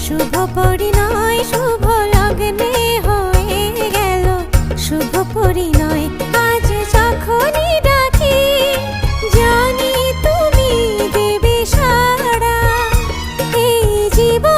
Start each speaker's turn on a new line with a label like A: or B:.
A: শুভ পরিণয় শুভ লগ্নে হয়ে গেল শুভ পরিণয়। আজ যখনই ডাকি জানি তুমি দেবে সাড়া, এই জীবন